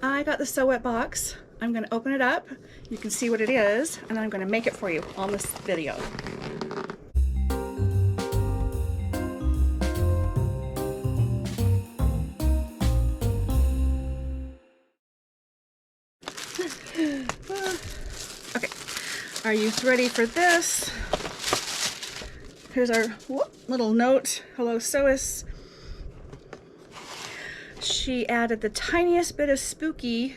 I got the Sew It box. I'm going to open it up. You can see what it is, and then I'm going to make it for you on this video. Okay, are you ready for this? Here's our little note. Hello, Sewist. She added the tiniest bit of spooky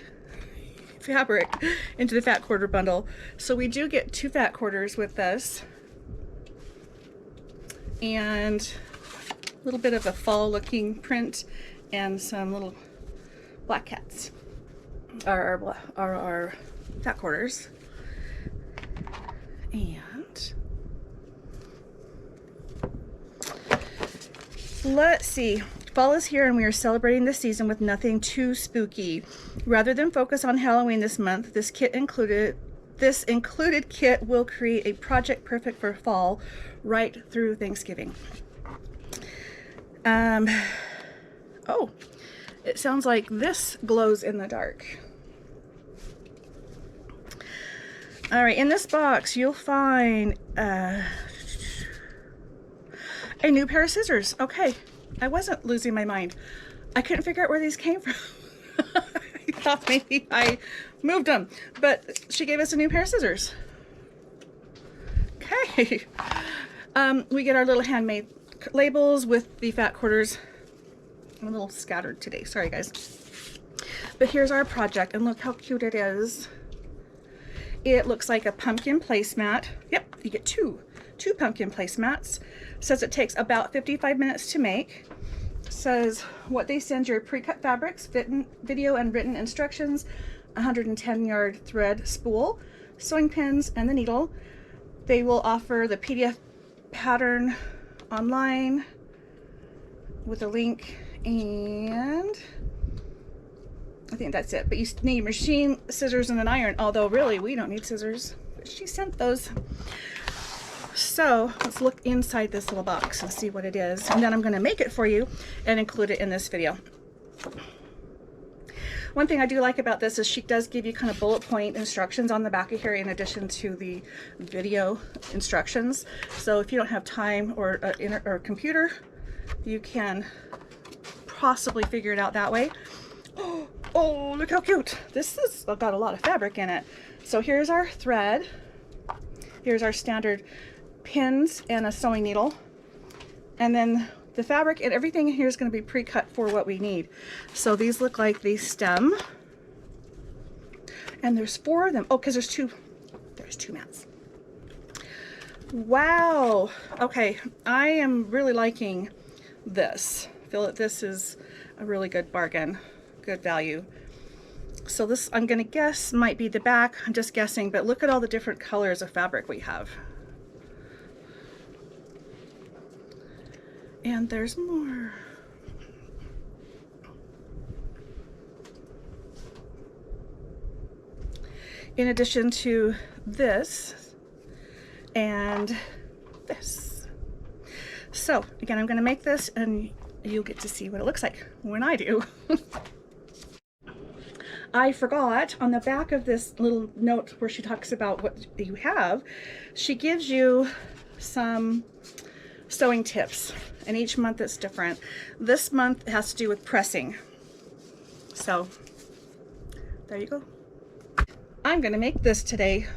fabric into the fat quarter bundle. So we do get 2 fat quarters with this. And a little bit of a fall looking print and some little black cats are our fat quarters. And let's see. Fall is here and we are celebrating the season with nothing too spooky. Rather than focus on Halloween this month, this included kit will create a project perfect for fall right through Thanksgiving. Oh, it sounds like this glows in the dark. All right, in this box you'll find a new pair of scissors. Okay. I wasn't losing my mind. I couldn't figure out where these came from. I thought maybe I moved them, but she gave us a new pair of scissors. Okay. We get our little handmade labels with the fat quarters. I'm a little scattered today. Sorry, guys. But here's our project, and look how cute it is. It looks like a pumpkin placemat. Yep, you get two pumpkin placemats. Says it takes about 55 minutes to make. Says what they send your pre-cut fabrics, video and written instructions, 110-yard thread spool, sewing pins, and the needle. They will offer the PDF pattern online with a link, and I think that's it. But you need machine, scissors, and an iron, although really we don't need scissors. But she sent those. So let's look inside this little box and see what it is, and then I'm going to make it for you and include it in this video. One thing I do like about this is she does give you kind of bullet point instructions on the back of here in addition to the video instructions. So if you don't have time or a computer, you can possibly figure it out that way. Oh, look how cute. This has got a lot of fabric in it. So here's our thread. Here's our standard pins and a sewing needle, and then the fabric and everything here is going to be pre-cut for what we need. So these look like the stem, and there's 4 of them. Oh, because there's two mats. Wow. Okay, I am really liking this. I feel that this is a really good bargain, good value. So this, I'm going to guess, might be the back. I'm just guessing, but look at all the different colors of fabric we have. And there's more. In addition to this and this. So again, I'm going to make this and you'll get to see what it looks like when I do. I forgot on the back of this little note where she talks about what you have, she gives you some sewing tips, and each month it's different. This month has to do with pressing. So there you go. I'm going to make this today.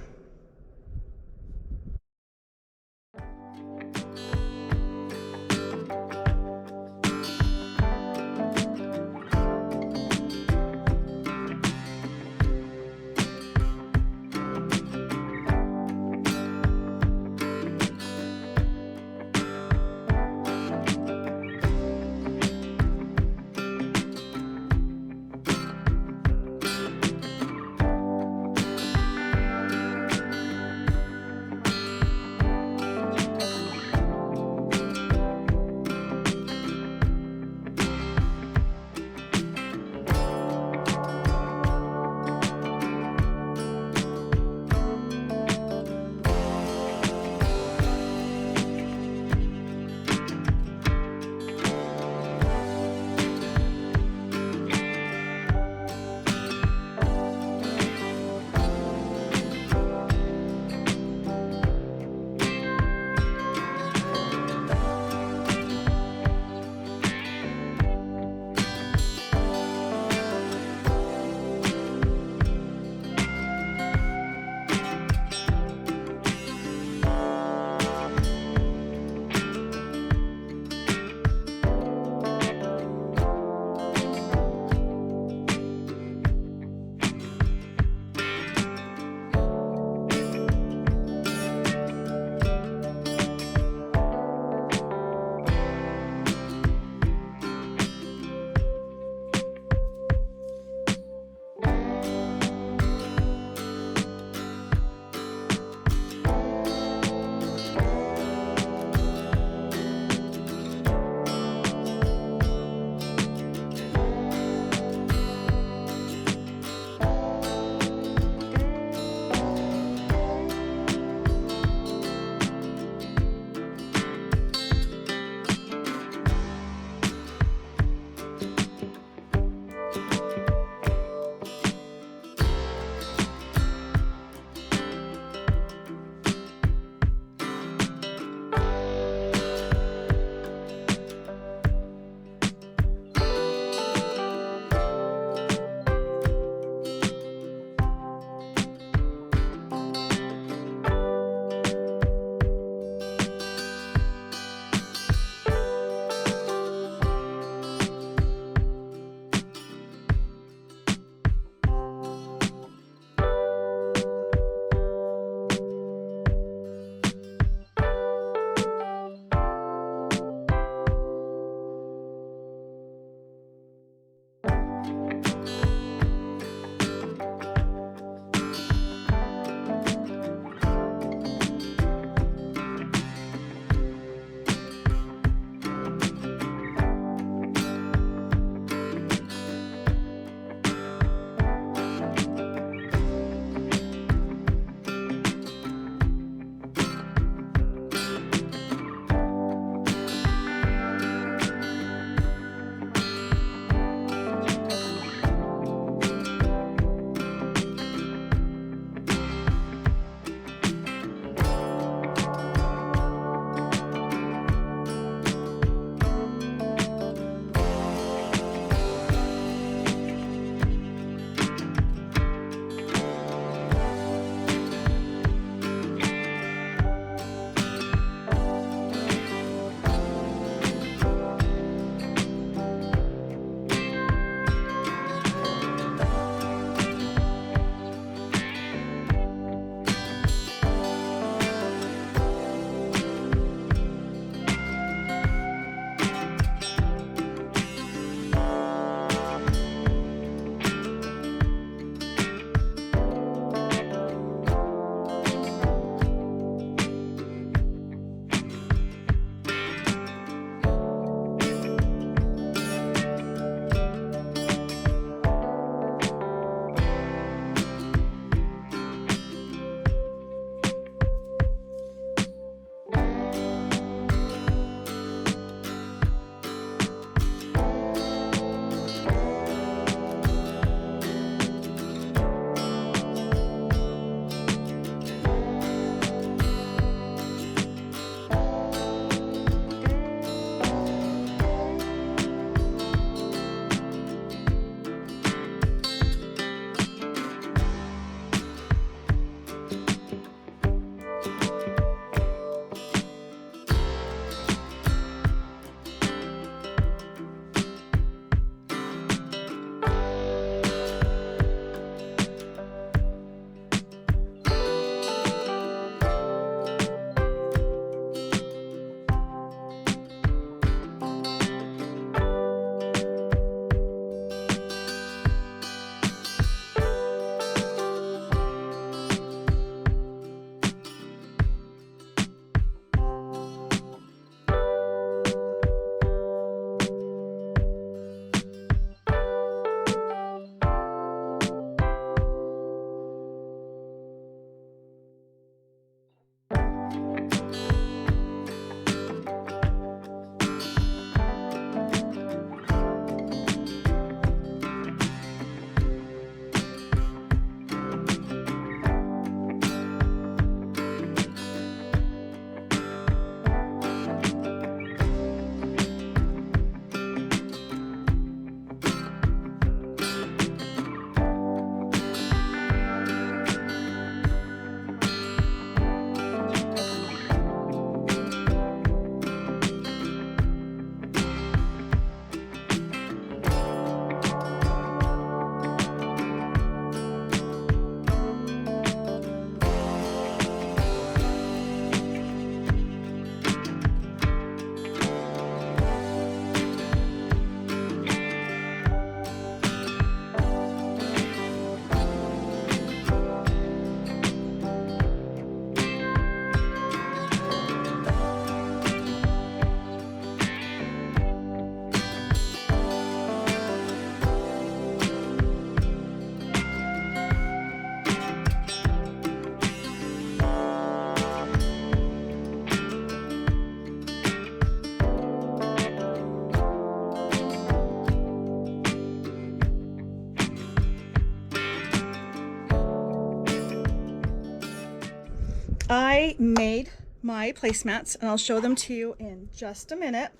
I made my placemats, and I'll show them to you in just a minute.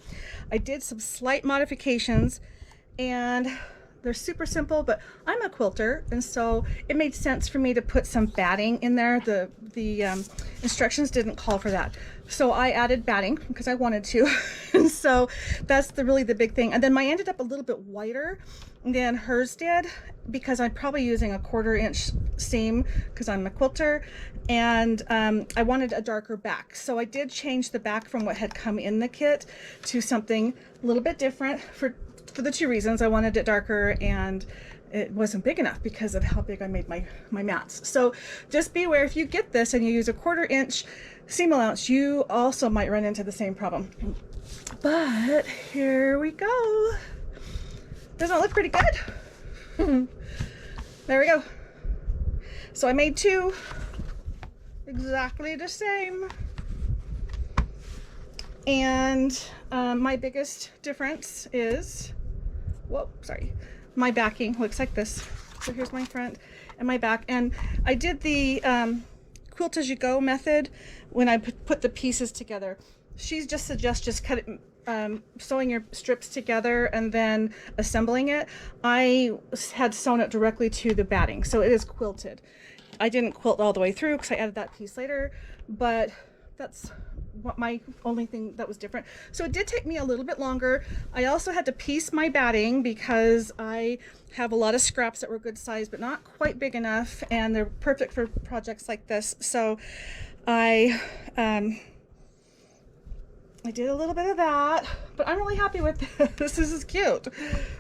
I did some slight modifications, and they're super simple, but I'm a quilter, and so it made sense for me to put some batting in there. The instructions didn't call for that, so I added batting because I wanted to. And so that's really the big thing. And then mine ended up a little bit wider than hers did, because I'm probably using a 1/4 inch seam because I'm a quilter, and I wanted a darker back. So I did change the back from what had come in the kit to something a little bit different for the 2 reasons. I wanted it darker, and it wasn't big enough because of how big I made my mats. So just be aware, if you get this and you use a 1/4 inch seam allowance, you also might run into the same problem. But here we go. Doesn't it look pretty good? There we go. So I made 2 exactly the same. And my biggest difference is, whoa, sorry, my backing looks like this. So here's my front and my back. And I did the quilt as you go method when I put the pieces together. She just suggests just cut it, sewing your strips together and then assembling it. I had sewn it directly to the batting, so it is quilted. I didn't quilt all the way through because I added that piece later, but that's what my only thing that was different. So it did take me a little bit longer. I also had to piece my batting because I have a lot of scraps that were good size but not quite big enough, and they're perfect for projects like this. So I did a little bit of that, but I'm really happy with this. This is cute,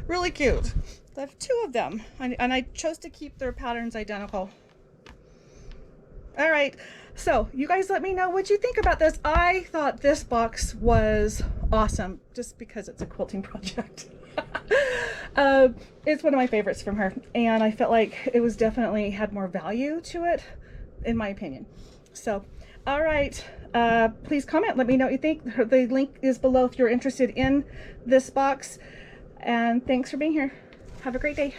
really cute. I have 2 of them, and I chose to keep their patterns identical. All right, so you guys let me know what you think about this. I thought this box was awesome just because it's a quilting project. It's one of my favorites from her, and I felt like it was definitely had more value to it, in my opinion. So, all right, please comment, let me know what you think. The link is below if you're interested in this box, and thanks for being here. Have a great day.